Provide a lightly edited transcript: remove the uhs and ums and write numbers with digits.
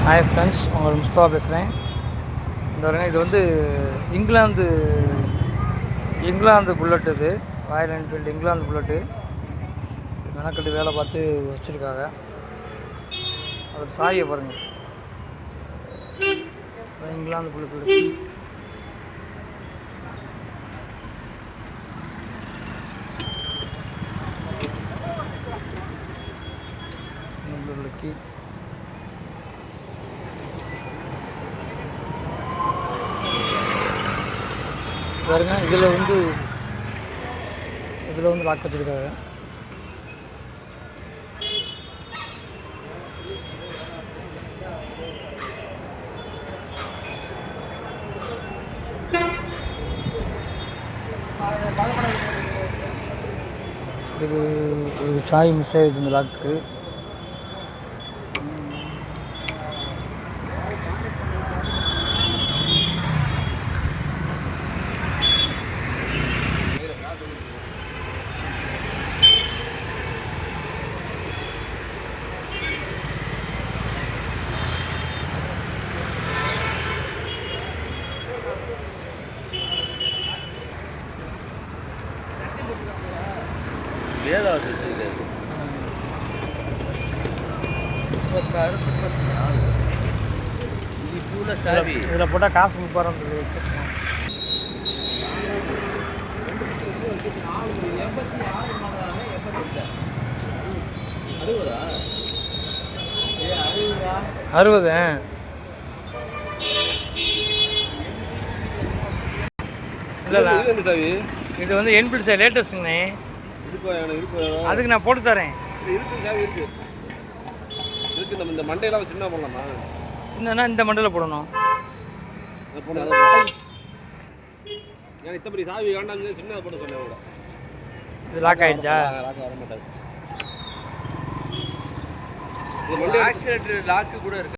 Hi friends, உங்கள் முஸ்தபா பேசுகிறேன். இந்த வரேன், இது வந்து இங்கிலாந்து புல்லட். இது ராயல் என்ஃபீல்டு இங்கிலாந்து புல்லட்டு. மெனக்கட்டு வேலை பார்த்து வச்சுருக்காங்க. அதுக்கு சாயை பாருங்கள். இங்கிலாந்து புல்லட் பாருங்க. இதில் வந்து லாக் வச்சுருக்காங்க. இது சாய் மிஸ் ஆகிடுச்சு இந்த லாக்கு. இதில் போட்டால் காசு முப்பாருன்றது. அறுபது. இல்லை, இது வந்து என்ஃபீல்டு சார் லேட்டஸ்ட்டுங்கண்ணே. அதுக்கு நான் போட்டு தரேன். இந்த மண்டையெல்லாம் சின்ன பண்ணலாமா? சின்னன்னா இந்த மண்டையில் போடணும். இத்தப்படி சாவி வேண்டாம், சின்ன போட சொன்னேன் கூட. இது லாக் ஆகிடுச்சா? லாக் வர மாட்டாது. ஆக்சிலேட்டர் லாக்கு கூட இருக்கு.